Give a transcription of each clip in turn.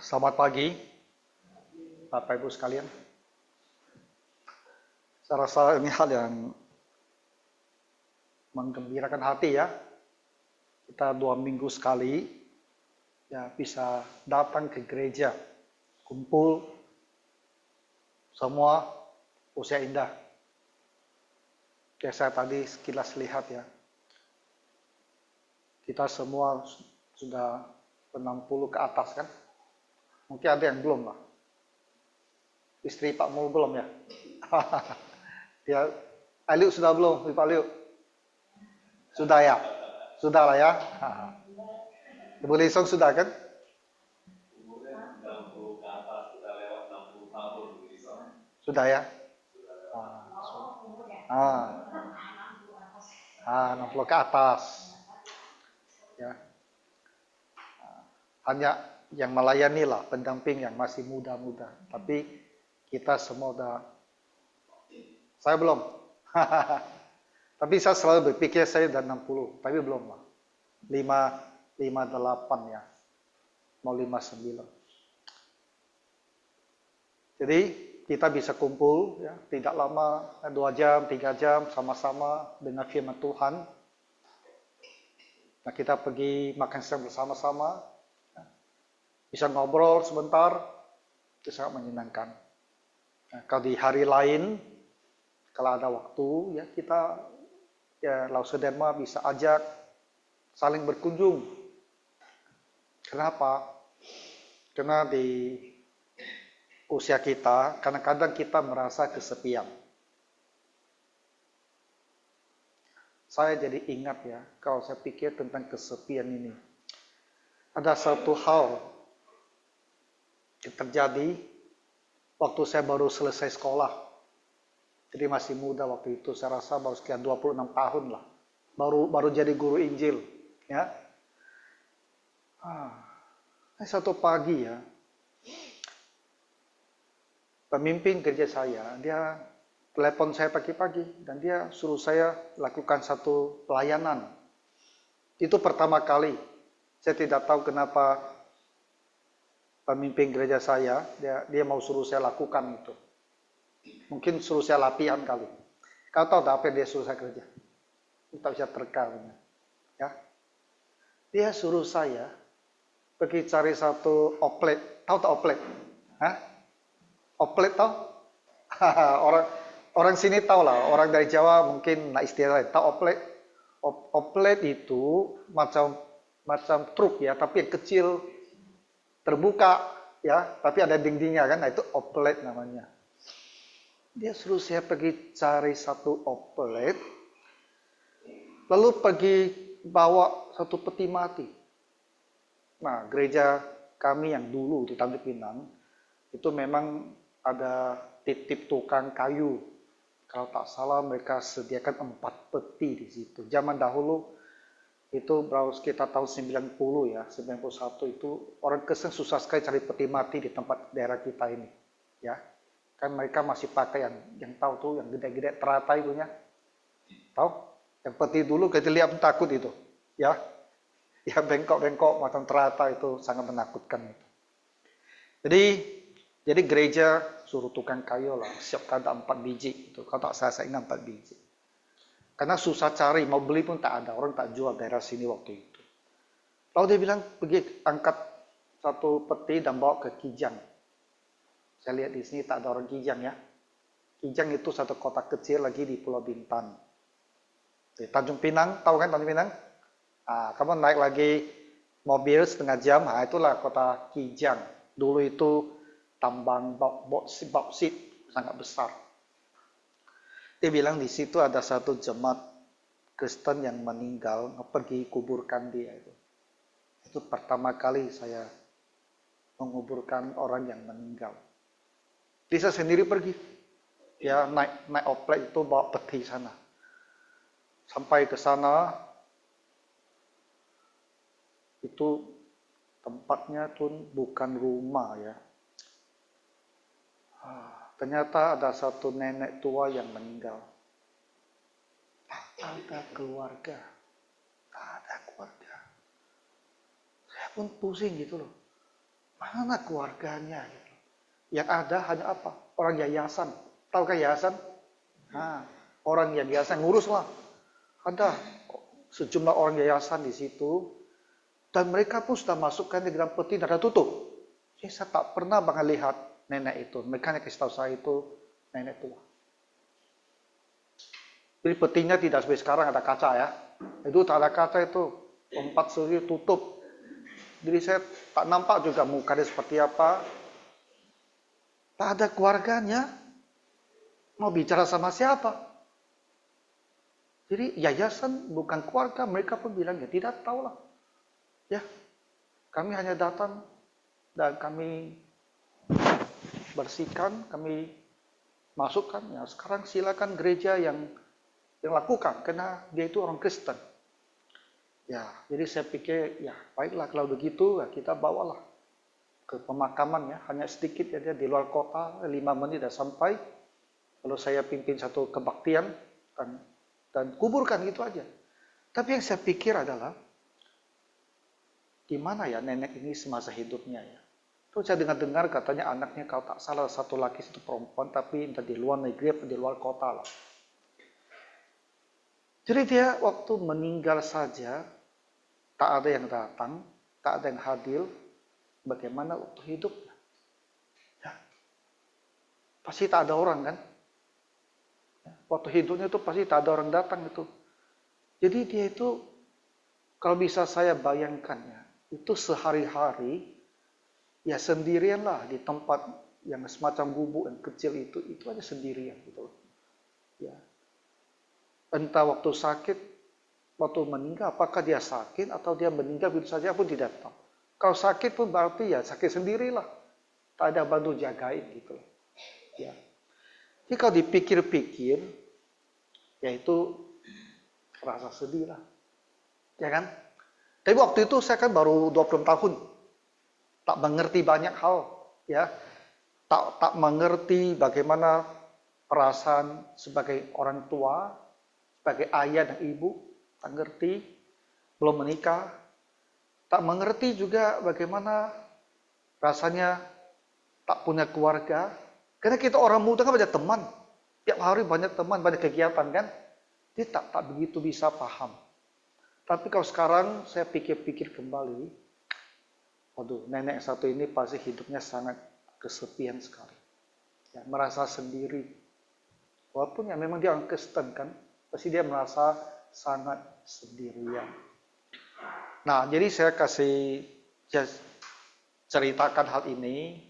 Selamat pagi, Bapak Ibu sekalian. Saya rasa ini hal yang menggembirakan hati ya. Kita 2 minggu sekali ya bisa datang ke gereja, kumpul semua usia indah. Ya saya tadi sekilas lihat ya, kita semua sudah 60 ke atas kan. Mungkin ada yang belum lah. Istri Pak Mul belum ya? Dia, Aliu sudah belum, Pak Aliu? Sudah ya? Sudah lah ya? Ibu Lisong sudah kan? Sudah ya? Ah, 60 ke atas. Ya. Hanya yang melayani lah, pendamping yang masih muda-muda. Tapi kita semua udah, saya belum. Tapi saya selalu berpikir saya udah 60, tapi belum lah. 58 ya, mau 59. Jadi kita bisa kumpul ya, tidak lama, 2 jam, 3 jam sama-sama dengan firman Tuhan. Nah kita pergi makan siang bersama-sama, bisa ngobrol sebentar, itu sangat menyenangkan. Nah, kalau di hari lain, kalau ada waktu, ya kita ya Lausuderma bisa ajak saling berkunjung. Kenapa? Karena di usia kita, kadang-kadang kita merasa kesepian. Saya jadi ingat ya, kalau saya pikir tentang kesepian ini. Ada satu hal yang terjadi waktu saya baru selesai sekolah. Jadi masih muda waktu itu, saya rasa baru sekitar 26 tahun lah. Baru jadi guru Injil. Ya. Satu pagi ya, pemimpin gereja saya, dia telepon saya pagi-pagi dan dia suruh saya lakukan satu pelayanan. Itu pertama kali. Saya tidak tahu kenapa pemimpin gereja saya, dia mau suruh saya lakukan itu. Mungkin suruh saya latihan kali. Kau tahu apa yang dia suruh saya kerja? Kita bisa terka. Ya. Dia suruh saya pergi cari satu oplet. Tahu tak oplet? Hah? Oplet tahu? orang sini tahu lah. Orang dari Jawa mungkin nak istilah lain. Tahu oplet? Oplet itu macam truk ya, tapi yang kecil, terbuka ya, tapi ada dindingnya kan. Nah itu oplet namanya. Dia suruh saya pergi cari satu oplet, lalu pergi bawa satu peti mati. Nah, gereja kami yang dulu di Tanjung Pinang, itu memang ada titip tukang kayu. Kalau tak salah mereka sediakan 4 peti di situ. Zaman dahulu, itu baru sekitar tahun 90 ya, 91 itu, orang Kristen susah sekali cari peti mati di tempat daerah kita ini. Ya, kan mereka masih pakai yang tahu tuh, yang gede-gede teratai itunya. Tahu? Yang peti dulu kita lihat takut itu. Ya, ya bengkok-bengkok macam terata itu sangat menakutkan itu. Jadi gereja suruh tukang kayu lah, siapkan 4 biji itu. Kalau tak saya ingat 4 biji. Karena susah cari, mau beli pun tak ada, orang tak jual daerah sini waktu itu. Lalu dia bilang pergi angkat satu peti dan bawa ke Kijang. Saya lihat di sini tak ada orang Kijang ya. Kijang itu satu kota kecil lagi di Pulau Bintan. Di Tanjung Pinang, tahu kan Tanjung Pinang? Kamu naik lagi mobil setengah jam, itulah kota Kijang. Dulu itu tambang bauksit sangat besar. Dia bilang di situ ada satu jemaat Kristen yang meninggal, pergi kuburkan dia itu. Itu pertama kali saya menguburkan orang yang meninggal. Jadi saya sendiri pergi, ya naik oplet itu bawa peti sana. Sampai ke sana, itu tempatnya tuh bukan rumah ya. Ternyata ada satu nenek tua yang meninggal. Tak ada keluarga. Tak ada keluarga. Saya pun pusing gitu loh. Mana keluarganya? Gitu. Yang ada hanya apa? Orang yayasan. Tahukah yayasan? Nah, orang yang yayasan ngurus lah. Ada sejumlah orang yayasan di situ. Dan mereka pun sudah masukkan di dalam peti dan tutup. Jadi saya tak pernah lihat nenek itu. Mereka kasih tahu saya itu nenek tua. Jadi petinya tidak seperti sekarang ada kaca ya. Itu tak ada kaca itu. 4 suri tutup. Jadi saya tak nampak juga mukanya seperti apa. Tak ada keluarganya. Mau bicara sama siapa? Jadi yayasan bukan keluarga. Mereka pun bilang ya tidak tahu lah. Ya, kami hanya datang dan kami bersihkan, kami masukkan. Ya, sekarang silakan gereja yang lakukan, karena dia itu orang Kristen. Ya, jadi saya pikir ya baiklah kalau begitu ya kita bawalah ke pemakaman ya, hanya sedikit ya dia di luar kota, 5 menit sudah sampai. Kalau saya pimpin satu kebaktian dan kuburkan gitu aja. Tapi yang saya pikir adalah gimana ya nenek ini semasa hidupnya ya. Terus saya dengar katanya anaknya kalau tak salah satu laki satu perempuan, tapi entah di luar negeri atau di luar kota lah. Jadi dia waktu meninggal saja tak ada yang datang, tak ada yang hadir. Bagaimana waktu hidupnya? Ya, pasti tak ada orang kan? Waktu hidupnya itu pasti tak ada orang datang itu. Jadi dia itu kalau bisa saya bayangkan ya, itu sehari-hari ya sendirian lah di tempat yang semacam gubuk yang kecil itu aja sendirian gitu. Ya. Entah waktu sakit, waktu meninggal, apakah dia sakit atau dia meninggal begitu saja pun tidak tahu. Kalau sakit pun berarti ya sakit sendirilah, tak ada bantu jagain gitu. Ya. Jadi kalau dipikir-pikir, ya itu rasa sedih lah, ya kan? Tapi waktu itu saya kan baru 20 tahun, tak mengerti banyak hal, ya, tak mengerti bagaimana perasaan sebagai orang tua, sebagai ayah dan ibu, tak ngerti, belum menikah, tak mengerti juga bagaimana rasanya tak punya keluarga, karena kita orang muda kan banyak teman, tiap hari banyak teman, banyak kegiatan kan, jadi tak begitu bisa paham. Tapi kalau sekarang saya pikir-pikir kembali, waduh, nenek satu ini pasti hidupnya sangat kesepian sekali. Ya, merasa sendiri. Walaupun ya memang dia orang Kristen kan, pasti dia merasa sangat sendirian. Nah, jadi saya kasih ceritakan hal ini,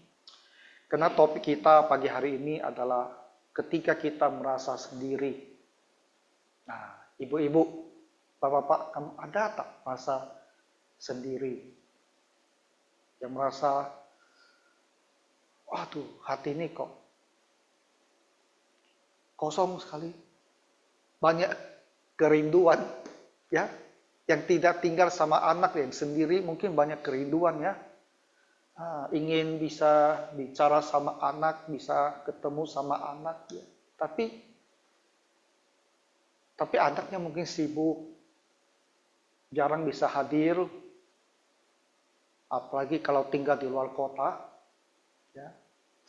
karena topik kita pagi hari ini adalah ketika kita merasa sendiri. Nah, ibu-ibu, bapak-bapak, kamu ada tak merasa sendiri? Yang merasa, waduh, hati ini kok kosong sekali. Banyak kerinduan, ya. Yang tidak tinggal sama anak yang sendiri, mungkin banyak kerinduan ya. Ingin bisa bicara sama anak, bisa ketemu sama anak, ya. Tapi anaknya mungkin sibuk, jarang bisa hadir, apalagi kalau tinggal di luar kota, ya.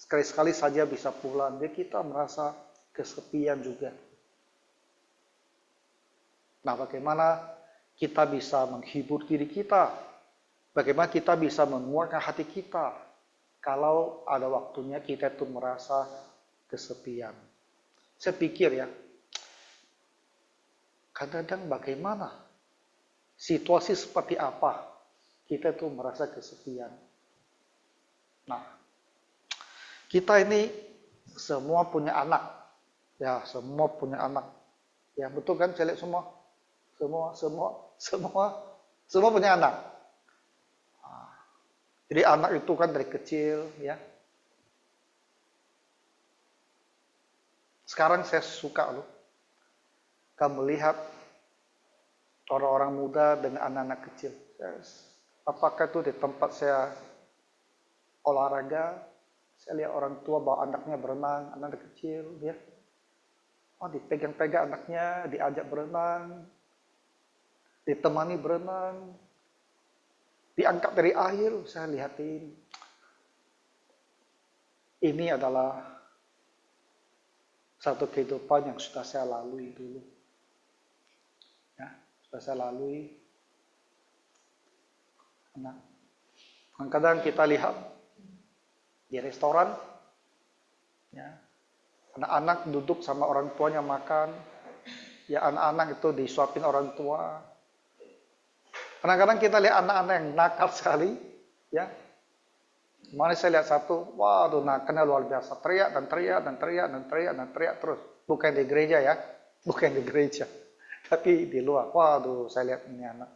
Sekali-sekali saja bisa pulang, jadi kita merasa kesepian juga. Nah, bagaimana kita bisa menghibur diri kita? Bagaimana kita bisa menguatkan hati kita kalau ada waktunya kita itu merasa kesepian? Saya pikir ya, kadang-kadang bagaimana situasi seperti apa kita itu merasa kesepian. Nah, kita ini semua punya anak, ya semua punya anak, ya betul kan? Saya lihat semua punya anak. Jadi anak itu kan dari kecil, ya. Sekarang saya suka loh, kamu melihat orang-orang muda dengan anak-anak kecil. Apakah itu di tempat saya olahraga, saya lihat orang tua bawa anaknya berenang, anak kecil, ya. Oh, dipegang-pegang anaknya, diajak berenang, ditemani berenang, diangkat dari air, saya lihatin. ini adalah satu kehidupan yang sudah saya lalui dulu. Ya, sudah saya lalui. Nah, kadang kita lihat di restoran, ya, anak-anak duduk sama orang tuanya makan, ya anak-anak itu disuapin orang tua. Kadang-kadang kita lihat anak-anak yang nakal sekali, ya. Kemarin saya lihat satu, waduh nakalnya luar biasa, teriak dan teriak dan teriak dan teriak dan teriak terus. Bukan di gereja ya, bukan di gereja, tapi di luar. Waduh, saya lihat ini anak.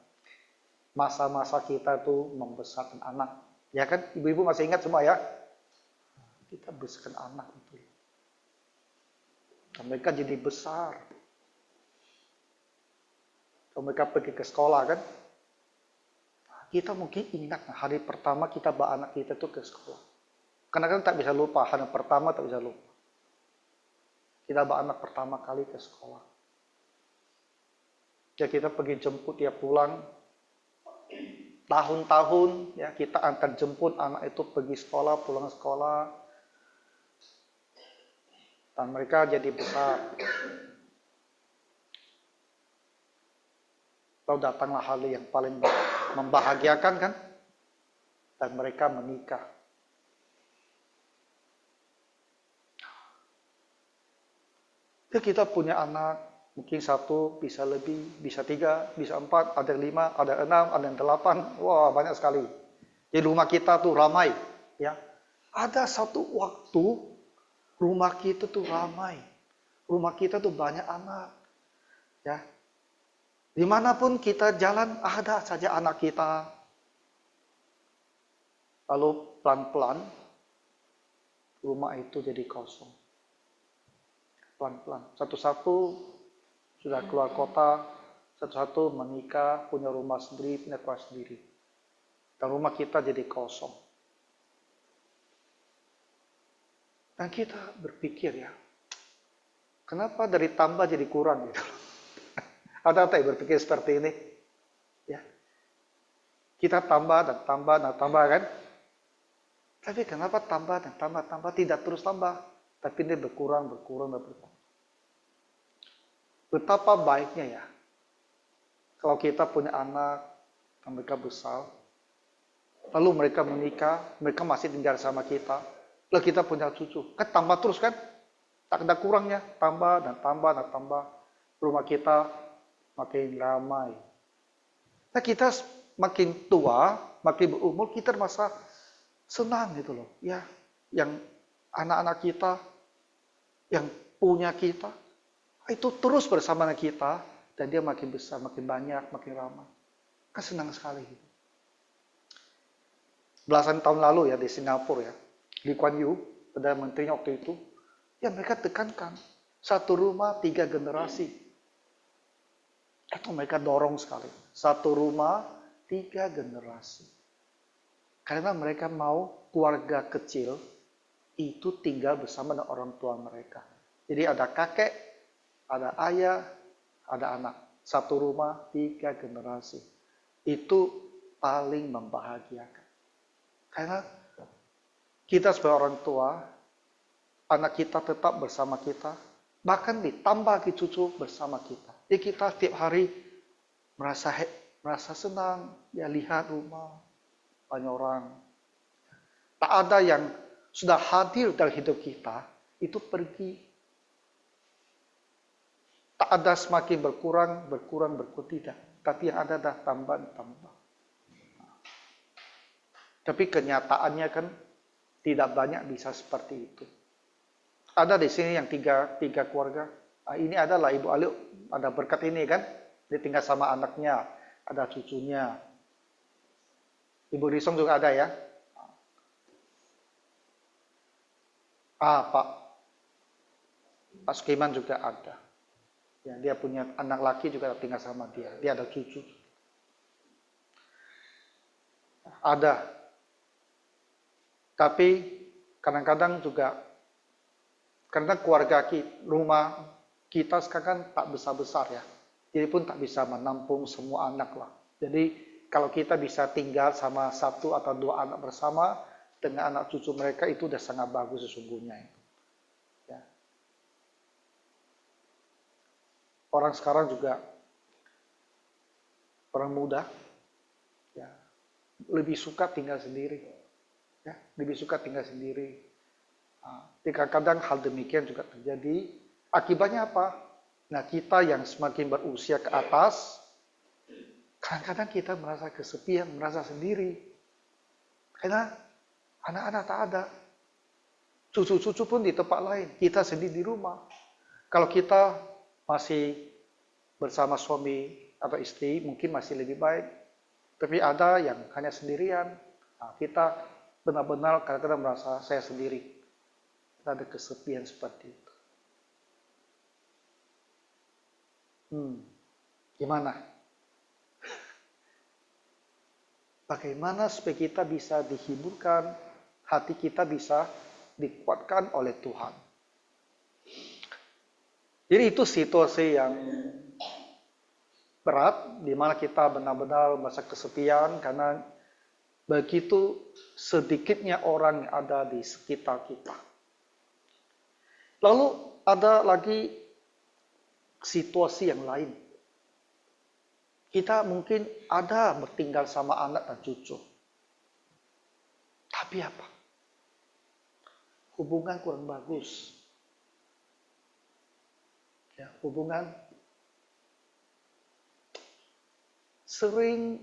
Masa-masa kita tuh membesarkan anak, ya kan? Ibu-ibu masih ingat semua ya? Kita besarkan anak itu. Dan mereka jadi besar. Kalau mereka pergi ke sekolah kan, kita mungkin ingat hari pertama kita bawa anak kita tuh ke sekolah. Karena kan tak bisa lupa, hari pertama tak bisa lupa. Kita bawa anak pertama kali ke sekolah. Ya kita pergi jemput dia pulang. Tahun-tahun ya kita antar jemput anak itu pergi sekolah, pulang sekolah. Dan mereka jadi besar. Lalu datanglah hal yang paling membahagiakan kan? Dan mereka menikah. Ya kita punya anak, mungkin 1, bisa lebih, bisa 3, bisa 4, ada 5, ada 6, ada 8. Wah banyak sekali. Di rumah kita tuh ramai. Ya, ada satu waktu rumah kita tuh ramai. Rumah kita tuh banyak anak. Ya, dimanapun kita jalan, ada saja anak kita. Lalu pelan-pelan, rumah itu jadi kosong. Pelan-pelan. Satu-satu sudah keluar kota, satu-satu menikah, punya rumah sendiri, punya keluarga sendiri. Dan rumah kita jadi kosong. Dan kita berpikir ya, kenapa dari tambah jadi kurang gitu. Ada yang berpikir seperti ini? Ya. Kita tambah dan tambah dan tambah kan? Tapi kenapa tambah dan tambah tidak terus tambah? Tapi ini berkurang. Betapa baiknya ya. Kalau kita punya anak, dan mereka besar, lalu mereka menikah, mereka masih tinggal sama kita, lalu kita punya cucu, kan tambah terus kan? Tak ada kurangnya, tambah dan tambah dan tambah. Rumah kita makin ramai. Nah kita makin tua, makin berumur, kita merasa senang gitu loh. Ya, yang anak-anak kita, yang punya kita, itu terus bersama kita, dan dia makin besar, makin banyak, makin ramai. Kan senang sekali. Gitu. Belasan tahun lalu ya di Singapura ya, Lee Kuan Yew, Perdana Menterinya waktu itu, ya mereka tekankan, satu rumah 3 generasi. Itu mereka dorong sekali. Satu rumah, 3 generasi. Karena mereka mau keluarga kecil itu tinggal bersama dengan orang tua mereka. Jadi ada kakek, ada ayah, ada anak. Satu rumah, 3 generasi. Itu paling membahagiakan. Karena kita sebagai orang tua, anak kita tetap bersama kita, bahkan ditambah lagi cucu bersama kita. Jadi kita setiap hari merasa senang, ya lihat rumah banyak orang. Tak ada yang sudah hadir dalam hidup kita, itu pergi. Tak ada semakin berkurang, tidak. Tapi yang ada dah tambah. Tapi kenyataannya kan tidak banyak bisa seperti itu. Ada di sini yang tiga keluarga. Ini adalah Ibu Ali, ada berkat ini kan. Dia tinggal sama anaknya, ada cucunya. Ibu Risong juga ada ya. Pak Sukiman juga ada. Ya, dia punya anak laki juga tinggal sama dia. Dia ada cucu. Ada. Tapi kadang-kadang juga karena keluarga rumah kita sekarang kan tak besar-besar ya. Jadi pun tak bisa menampung semua anak lah. Jadi kalau kita bisa tinggal sama 1 atau 2 anak bersama, dengan anak cucu mereka itu udah sangat bagus sesungguhnya. Ya. Orang sekarang juga, orang muda, ya, lebih suka tinggal sendiri. Ya, lebih suka tinggal sendiri. Kadang-kadang hal demikian juga terjadi. Akibatnya apa? Nah, kita yang semakin berusia ke atas, kadang-kadang kita merasa kesepian, merasa sendiri. Karena anak-anak tak ada. Cucu-cucu pun di tempat lain. Kita sendiri di rumah. Kalau kita masih bersama suami atau istri, mungkin masih lebih baik. Tapi ada yang hanya sendirian. Nah, kita benar-benar kadang-kadang merasa saya sendiri. Kita ada kesepian seperti itu. Gimana? Bagaimana supaya kita bisa dihiburkan, hati kita bisa dikuatkan oleh Tuhan. Jadi itu situasi yang berat, di mana kita benar-benar merasa kesepian karena begitu sedikitnya orang yang ada di sekitar kita. Lalu ada lagi situasi yang lain. Kita mungkin ada bertinggal sama anak dan cucu. Tapi apa? Hubungan kurang bagus. Ya, hubungan sering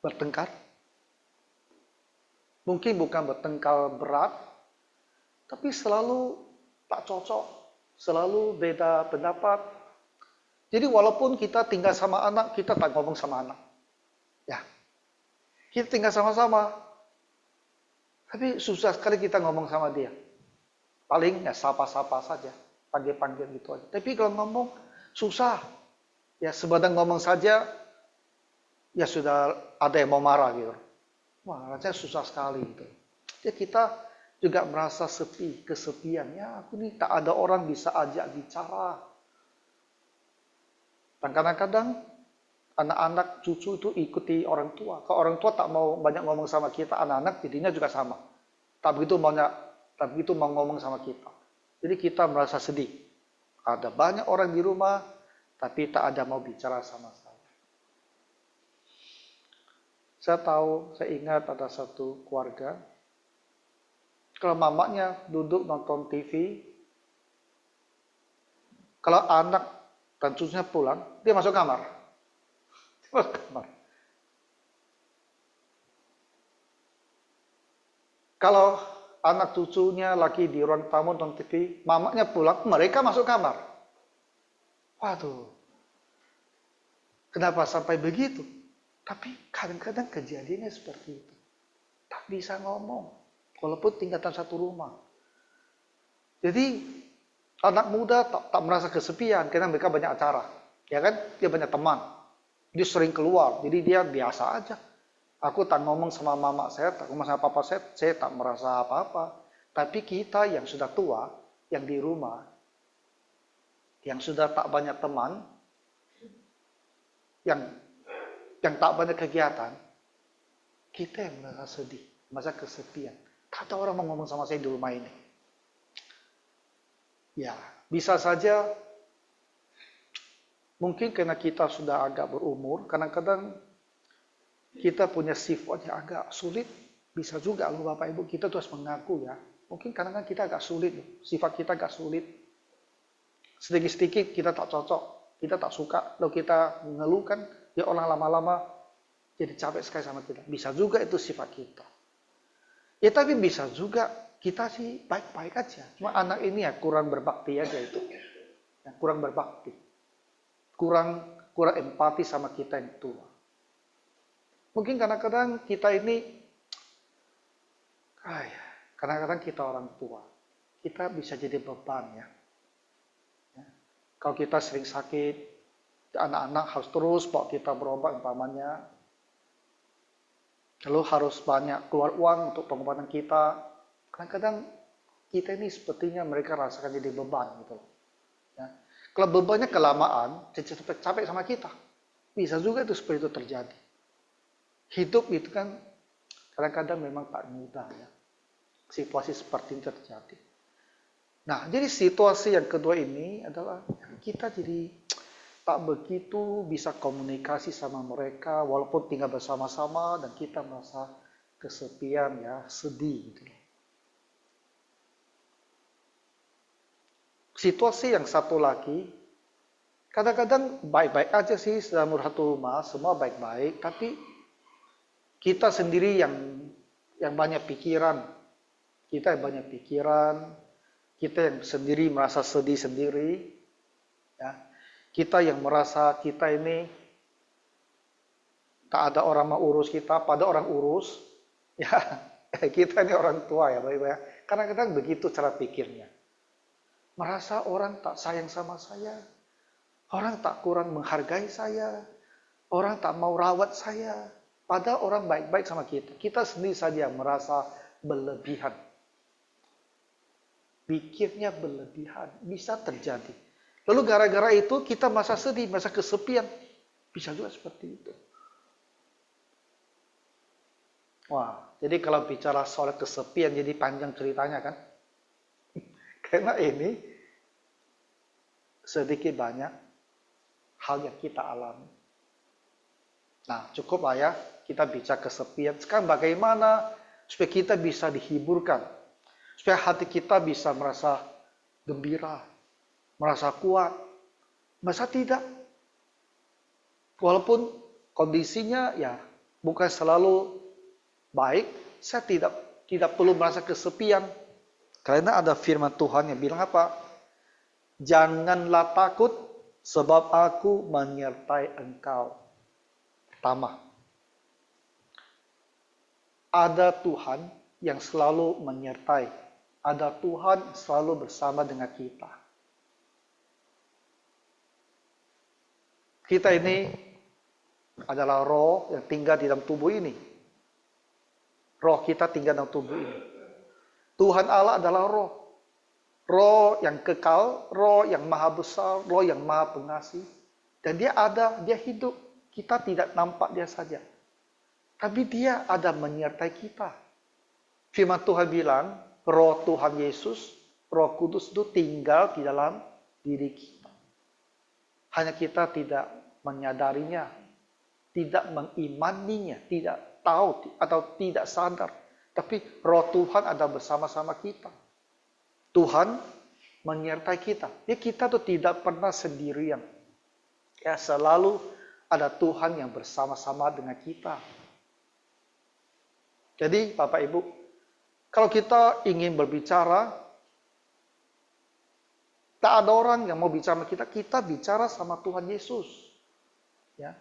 bertengkar. Mungkin bukan bertengkar berat, tapi selalu tak cocok, selalu beda pendapat. Jadi walaupun kita tinggal sama anak, kita tak ngomong sama anak. Ya, kita tinggal sama-sama, tapi susah sekali kita ngomong sama dia. Paling ya sapa-sapa saja, panggil-panggil gitu aja. Tapi kalau ngomong, susah. Ya sebadan ngomong saja, ya sudah ada yang mau marah gitu. Wah, rasanya susah sekali gitu. Jadi kita juga merasa sepi, kesepian. Ya aku nih tak ada orang bisa ajak bicara. Dan kadang-kadang anak-anak cucu itu ikuti orang tua. Kalau orang tua tak mau banyak ngomong sama kita, anak-anak jadinya juga sama. Tak begitu mau ngomong sama kita. Jadi kita merasa sedih. Ada banyak orang di rumah, tapi tak ada mau bicara sama saya. Saya ingat ada satu keluarga. Kalau mamanya duduk nonton TV, kalau anak dan cucunya pulang, dia masuk kamar. Kalau anak cucunya lagi di ruang tamu nonton TV, mamanya pulang, mereka masuk kamar. Waduh, kenapa sampai begitu? Tapi kadang-kadang kejadiannya seperti itu. Tak bisa ngomong, walaupun tinggal dalam satu rumah. Jadi anak muda tak merasa kesepian karena mereka banyak acara, ya kan? Dia banyak teman, dia sering keluar, jadi dia biasa aja. Aku tak ngomong sama mama saya, tak ngomong sama papa saya tak merasa apa-apa. Tapi kita yang sudah tua, yang di rumah, yang sudah tak banyak teman, yang tak banyak kegiatan, kita yang merasa sedih, merasa kesepian. Kata orang mau ngomong sama saya di rumah ini. Ya, bisa saja mungkin karena kita sudah agak berumur, kadang-kadang kita punya sifat yang agak sulit. Bisa juga loh Bapak Ibu, kita terus mengaku ya. Mungkin kadang-kadang kita agak sulit loh, sifat kita agak sulit. Sedikit-sedikit kita tak cocok, kita tak suka, lalu kita mengeluhkan, ya orang lama-lama jadi capek sekali sama kita. Bisa juga itu sifat kita. Ya tapi bisa juga kita sih baik-baik aja. Cuma anak ini ya kurang berbakti aja itu. Ya, kurang berbakti. Kurang empati sama kita yang tua. Mungkin kadang-kadang kita ini, kadang-kadang kita orang tua. Kita bisa jadi beban ya. Kalau kita sering sakit, anak-anak harus terus bawa kita berobat umpamanya. Lalu harus banyak keluar uang untuk pengobatan kita. Kadang-kadang kita ini sepertinya mereka rasakan jadi beban gitu. Ya. Kalau bebannya kelamaan, jadi capek sama kita. Bisa juga itu seperti itu terjadi. Hidup itu kan Kadang-kadang memang tak mudah ya. Situasi seperti ini terjadi. Nah, jadi situasi yang kedua ini adalah kita jadi tak begitu bisa komunikasi sama mereka walaupun tinggal bersama-sama dan kita merasa kesepian ya, sedih gitu. Situasi yang satu lagi, kadang-kadang baik-baik aja sih dalam satu rumah, semua baik-baik, tapi kita sendiri yang banyak pikiran, kita yang banyak pikiran, kita yang sendiri merasa sedih sendiri, ya. Kita yang merasa kita ini tak ada orang mau urus kita, pada orang urus, ya. Kita ini orang tua ya, baik-baik. Kadang-kadang begitu cara pikirnya. Merasa orang tak sayang sama saya, orang tak kurang menghargai saya, orang tak mau rawat saya, padahal orang baik-baik sama kita. Kita sendiri saja merasa berlebihan. Pikirnya berlebihan, bisa terjadi. Lalu gara-gara itu kita merasa sedih, merasa kesepian. Bisa juga seperti itu. Wah, jadi kalau bicara soal kesepian jadi panjang ceritanya kan. Karena ini sedikit banyak hal yang kita alami. Nah, cukup lah ya kita bicara kesepian. Sekarang bagaimana supaya kita bisa dihiburkan? Supaya hati kita bisa merasa gembira, merasa kuat. Masa tidak? Walaupun kondisinya ya bukan selalu baik, saya tidak perlu merasa kesepian. Karena ada firman Tuhan yang bilang apa? Janganlah takut sebab aku menyertai engkau. Pertama, ada Tuhan yang selalu menyertai. Ada Tuhan selalu bersama dengan kita. Kita ini adalah roh yang tinggal di dalam tubuh ini. Roh kita tinggal dalam tubuh ini. Tuhan Allah adalah roh. Roh yang kekal, roh yang maha besar, roh yang maha pengasih. Dan dia ada, dia hidup. Kita tidak nampak dia saja. Tapi dia ada menyertai kita. Firman Tuhan bilang, roh Tuhan Yesus, roh kudus itu tinggal di dalam diri kita. Hanya kita tidak menyadarinya, tidak mengimaninya, tidak tahu atau tidak sadar. Tapi roh Tuhan ada bersama-sama kita. Tuhan menyertai kita. Ya, kita tuh tidak pernah sendirian. Ya, selalu ada Tuhan yang bersama-sama dengan kita. Jadi Bapak Ibu, kalau kita ingin berbicara, tak ada orang yang mau bicara sama kita bicara sama Tuhan Yesus. Ya.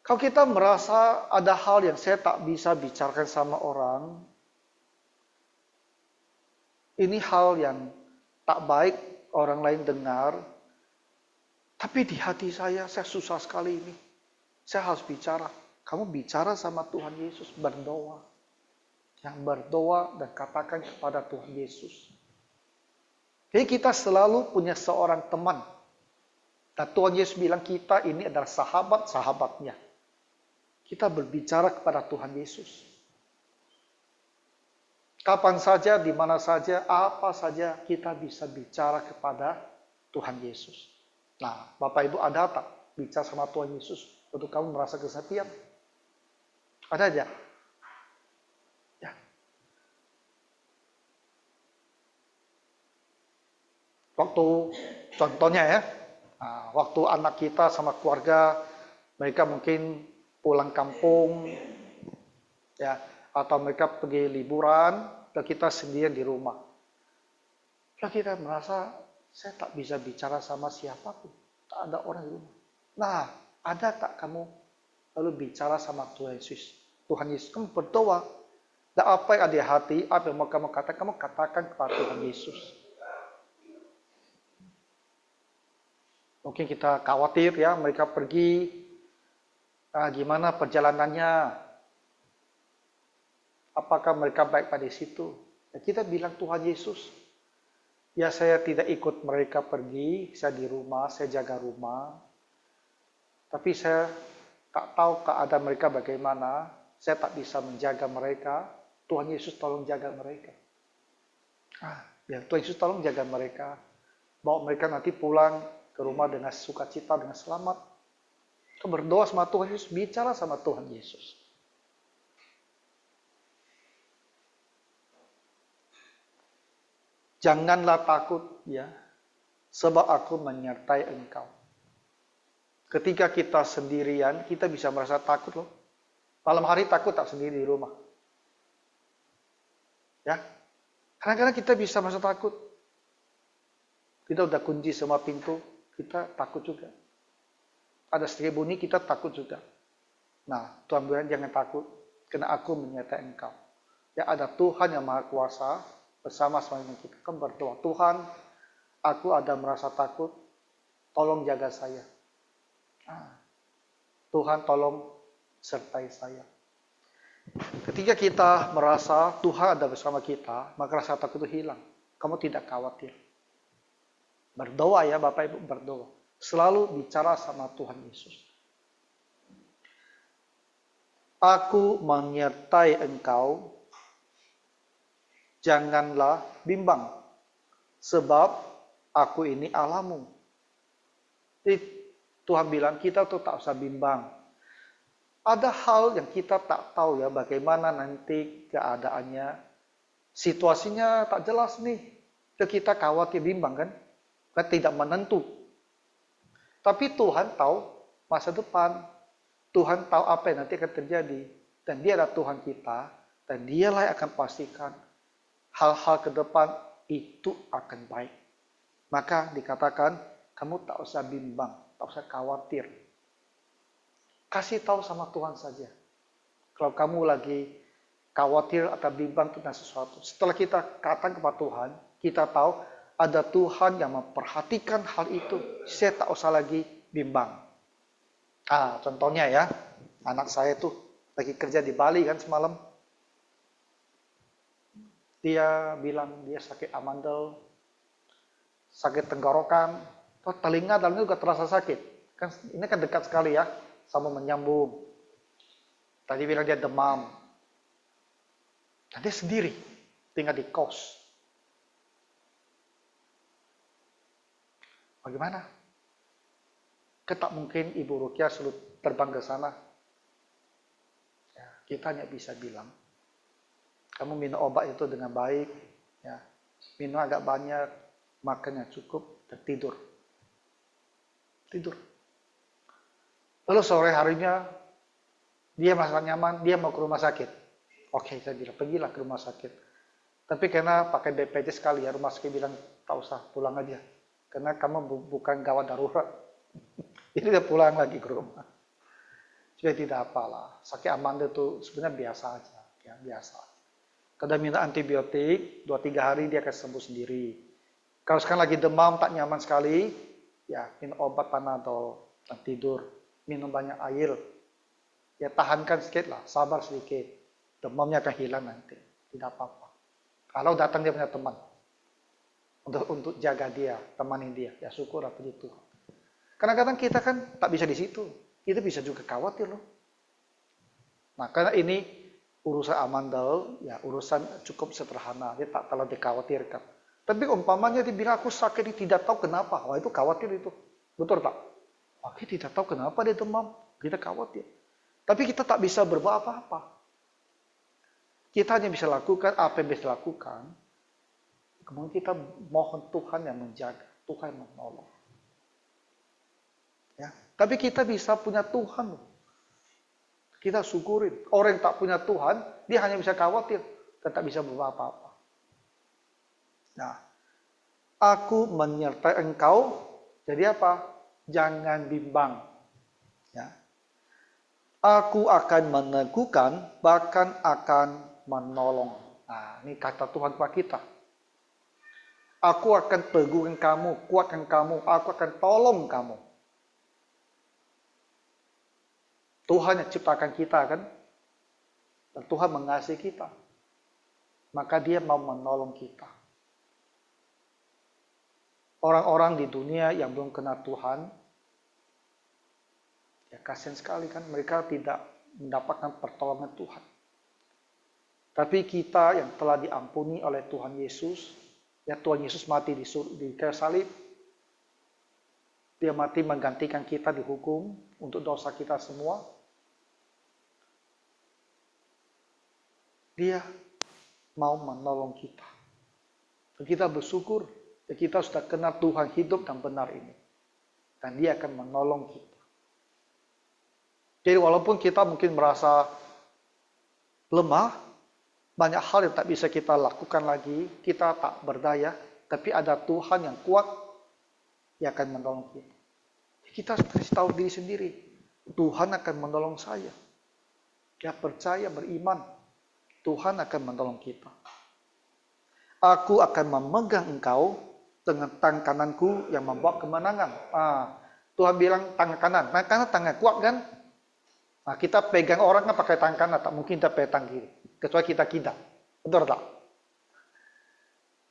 Kalau kita merasa ada hal yang saya tak bisa bicarakan sama orang, ini hal yang tak baik orang lain dengar, tapi di hati saya susah sekali ini. Saya harus bicara. Kamu bicara sama Tuhan Yesus, berdoa. Yang berdoa dan katakan kepada Tuhan Yesus. Jadi kita selalu punya seorang teman. Dan Tuhan Yesus bilang kita ini adalah sahabat-sahabatnya. Kita berbicara kepada Tuhan Yesus. Kapan saja, di mana saja, apa saja kita bisa bicara kepada Tuhan Yesus. Nah, Bapak Ibu ada tak bicara sama Tuhan Yesus untuk kamu merasa kesepian? Ada aja. Ya. Waktu contohnya ya, waktu anak kita sama keluarga, mereka mungkin pulang kampung, ya, atau mereka pergi liburan, dan kita sendirian di rumah. Lalu kita merasa, saya tak bisa bicara sama siapapun, tak ada orang di rumah. Nah, ada tak kamu lalu bicara sama Tuhan Yesus? Tuhan Yesus, kamu berdoa. Dan apa yang ada di hati, apa yang mau kamu katakan kepada Tuhan Yesus. Mungkin kita khawatir ya, mereka pergi, gimana perjalanannya, apakah mereka baik pada situ. Dan kita bilang Tuhan Yesus, ya saya tidak ikut mereka pergi, saya di rumah, saya jaga rumah. Tapi saya tak tahu keadaan mereka bagaimana. saya tak bisa menjaga mereka, Tuhan Yesus tolong jaga mereka. Ya Tuhan Yesus tolong jaga mereka, bawa mereka nanti pulang ke rumah dengan sukacita, dengan selamat. Kau berdoa sama Tuhan Yesus, bicara sama Tuhan Yesus. Janganlah takut, ya, sebab aku menyertai engkau. Ketika kita sendirian, kita bisa merasa takut loh. Malam hari takut tak sendiri di rumah. Ya, kadang-kadang kita bisa merasa takut. Kita udah kunci semua pintu, kita takut juga. Ada sedikit bunyi, kita takut juga. Nah, Tuhan bilang jangan takut, karena aku menyertai engkau. Ya, ada Tuhan yang Maha Kuasa bersama-sama dengan kita. Kan berdoa, Tuhan, aku ada merasa takut, tolong jaga saya. Tuhan tolong sertai saya. Ketika kita merasa Tuhan ada bersama kita, maka rasa takut itu hilang. Kamu tidak khawatir. Berdoa ya Bapak Ibu, berdoa. Selalu bicara sama Tuhan Yesus. Aku menyertai engkau, janganlah bimbang, sebab aku ini Allahmu. Jadi Tuhan bilang kita tuh tak usah bimbang. Ada hal yang kita tak tahu ya bagaimana nanti keadaannya. Situasinya tak jelas nih. Kita khawatir bimbang kan? Kan tidak menentu. Tapi Tuhan tahu masa depan. Tuhan tahu apa yang nanti akan terjadi. Dan dia adalah Tuhan kita. Dan dialah yang akan pastikan hal-hal ke depan itu akan baik. Maka dikatakan kamu tak usah bimbang, tak usah khawatir. Kasih tahu sama Tuhan saja. Kalau kamu lagi khawatir atau bimbang tentang sesuatu. Setelah kita katakan kepada Tuhan, kita tahu ada Tuhan yang memperhatikan hal itu. Saya tak usah lagi bimbang. Contohnya ya, anak saya tuh lagi kerja di Bali kan semalam. Dia bilang dia sakit amandel, sakit tenggorokan, telinga dalamnya juga terasa sakit. Kan ini kan dekat sekali ya, sama menyambung. Tadi bilang dia demam. Dan dia sendiri, tinggal di kos. Bagaimana? Tak mungkin Ibu Rukia suruh terbang ke sana. Ya, kita hanya bisa bilang, kamu minum obat itu dengan baik, ya, minum agak banyak, makannya cukup, dan tidur. Tidur. Lalu sore harinya, dia merasa nyaman, dia mau ke rumah sakit. Oke, saya bilang, pergilah ke rumah sakit. Tapi karena pakai BPJS sekali ya, rumah sakit bilang, tak usah, pulang aja. Karena kamu bukan gawat darurat. Jadi dia pulang lagi ke rumah. Jadi tidak apalah. Sakit amandel itu sebenarnya biasa aja. Ya, biasa. Kadang minta antibiotik, 2-3 hari dia akan sembuh sendiri. Kalau sekarang lagi demam, tak nyaman sekali, ya minum obat Panadol, dan tidur. Minum banyak air. Ya tahankan sedikit lah, sabar sedikit. Demamnya akan hilang nanti. Tidak apa-apa. Kalau datang dia punya teman. Untuk jaga dia, temani dia. Ya syukur puji Tuhan. Kadang-kadang kita kan tak bisa di situ. Kita bisa juga khawatir loh. Nah, karena ini urusan amandel, ya urusan cukup sederhana. Dia tak terlalu dikhawatirkan. Tapi umpamanya dia bilang aku sakit, dia tidak tahu kenapa. Wah itu khawatir itu. Betul tak? Oke, tidak tahu kenapa dia demam. Kita khawatir. Tapi kita tak bisa berbuat apa-apa. Kita hanya bisa lakukan apa yang bisa lakukan. Kemudian kita mohon Tuhan yang menjaga. Tuhan yang menolong. Ya, tapi kita bisa punya Tuhan. Kita syukurin. Orang yang tak punya Tuhan, dia hanya bisa khawatir. Dan tak bisa berbuat apa-apa. Nah, aku menyertai engkau. Jadi apa? Jangan bimbang. Ya. Aku akan meneguhkan, bahkan akan menolong. Nah, ini kata Tuhan kepada kita. Aku akan teguhkan kamu, kuatkan kamu, aku akan tolong kamu. Tuhan yang ciptakan kita kan, dan Tuhan mengasihi kita, maka Dia mau menolong kita. Orang-orang di dunia yang belum kenal Tuhan, ya kasihan sekali kan, mereka tidak mendapatkan pertolongan Tuhan. Tapi kita yang telah diampuni oleh Tuhan Yesus, ya Tuhan Yesus mati di kayu salib, dia mati menggantikan kita dihukum untuk dosa kita semua. Dia mau menolong kita. Dan kita bersyukur, kita sudah kenal Tuhan hidup dan benar ini. Dan dia akan menolong kita. Jadi walaupun kita mungkin merasa lemah, banyak hal yang tak bisa kita lakukan lagi, kita tak berdaya, tapi ada Tuhan yang kuat yang akan menolong kita. Kita harus kasih tahu diri sendiri, Tuhan akan menolong saya. Ya percaya, beriman, Tuhan akan menolong kita. Aku akan memegang engkau dengan tangan kananku yang membawa kemenangan. Tuhan bilang tangan kanan, karena tangan kuat kan? Nah, kita pegang orang kan pakai tangan kanan, tak mungkin kita pegang kiri. Kecuali kita kidal. Betul tak?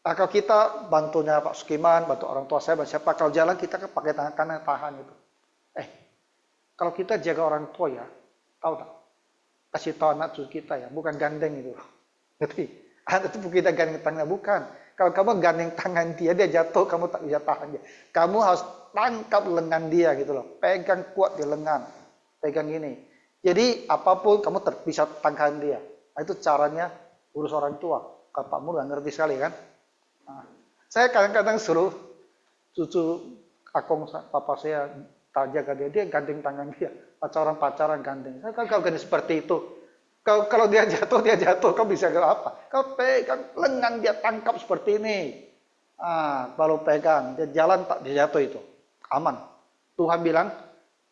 Nah, kalau kita bantunya Pak Sukiman, bantu orang tua saya, siapa kalau jalan kita kan pakai tangan kanan tahan itu. Kalau kita jaga orang tua ya, tahu tak? Kasih tahu anak cucu kita ya, bukan gandeng itu. Ngerti? Itu bukan kita gandeng tangannya, bukan. Kalau kamu gandeng tangan dia jatuh, kamu tak bisa tahan dia. Kamu harus tangkap lengan dia gitu loh. Pegang kuat di lengan. Pegang ini. Jadi apapun kamu bisa tangkap dia. Nah, itu caranya urus orang tua. Kalau Pak Mur nggak ngerti sekali kan. Nah, saya kadang-kadang suruh cucu akong papa saya jaga dia gandeng tangan dia. Pacaran gandeng. Saya kan kalau gandeng seperti itu. Kalau dia jatuh, kau bisa ke apa? Kau pegang lengan dia, tangkap seperti ini. Baru pegang, dia jalan tak dia jatuh itu. Aman. Tuhan bilang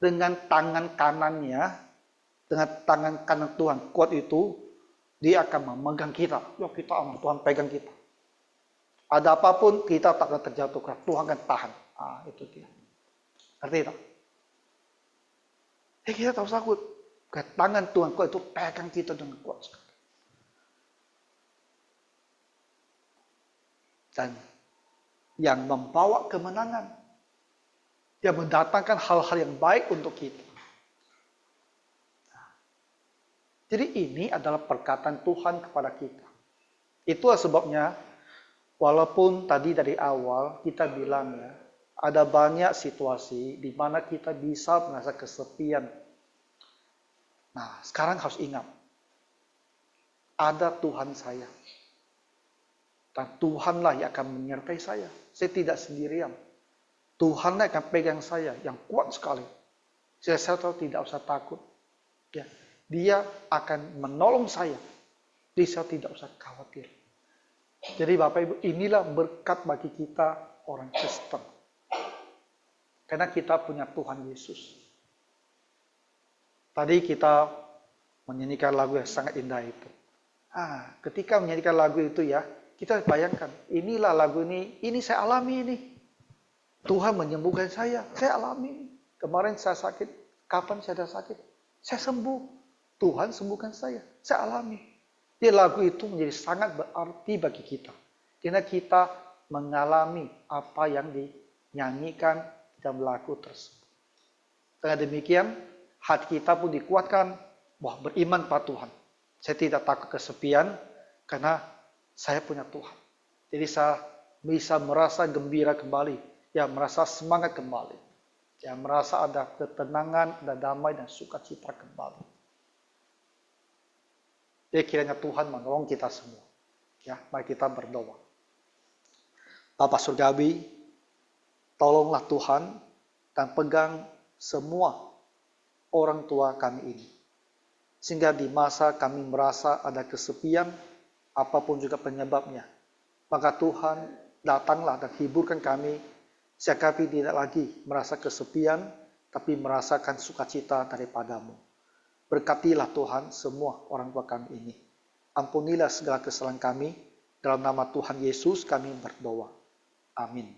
dengan tangan kanannya, dengan tangan kanan Tuhan kuat itu, dia akan memegang kita. Ya kita aman, Tuhan pegang kita. Ada apapun kita tak akan terjatuh, Tuhan akan tahan. Itu dia. Arti tak? Kita tak usah takut. Tangan Tuhan kuat itu pegang kita dengan kuat sekali. Dan yang membawa kemenangan, yang mendatangkan hal-hal yang baik untuk kita. Jadi ini adalah perkataan Tuhan kepada kita. Itulah sebabnya, walaupun tadi dari awal kita bilang ya, ada banyak situasi di mana kita bisa merasa kesepian. Nah, sekarang harus ingat, ada Tuhan saya. Dan Tuhanlah yang akan menyertai saya. Saya tidak sendirian. Tuhanlah yang akan pegang saya, yang kuat sekali. Saya tahu tidak usah takut. Ya, dia akan menolong saya. Jadi saya tidak usah khawatir. Jadi Bapak Ibu, inilah berkat bagi kita orang Kristen. Karena kita punya Tuhan Yesus. Tadi kita menyanyikan lagu yang sangat indah itu. Ketika menyanyikan lagu itu ya, kita bayangkan, inilah lagu ini saya alami ini. Tuhan menyembuhkan saya alami. Kemarin saya sakit, kapan saya ada sakit? Saya sembuh. Tuhan sembuhkan saya alami. Jadi lagu itu menjadi sangat berarti bagi kita. Karena kita mengalami apa yang dinyanyikan dalam lagu tersebut. Dengan demikian, hati kita pun dikuatkan, bahwa beriman pada Tuhan. Saya tidak takut kesepian, karena saya punya Tuhan. Jadi saya bisa merasa gembira kembali, ya merasa semangat kembali, ya merasa ada ketenangan, ada damai dan sukacita kembali. Jadi kiranya Tuhan menolong kita semua. Ya, mari kita berdoa. Bapa Surgawi, tolonglah Tuhan dan pegang semua orang tua kami ini. Sehingga di masa kami merasa ada kesepian, apapun juga penyebabnya, maka Tuhan datanglah dan hiburkan kami, sehingga kami tidak lagi merasa kesepian, tapi merasakan sukacita daripadamu. Berkatilah Tuhan semua orang tua kami ini. Ampunilah segala kesalahan kami, dalam nama Tuhan Yesus kami berdoa. Amin.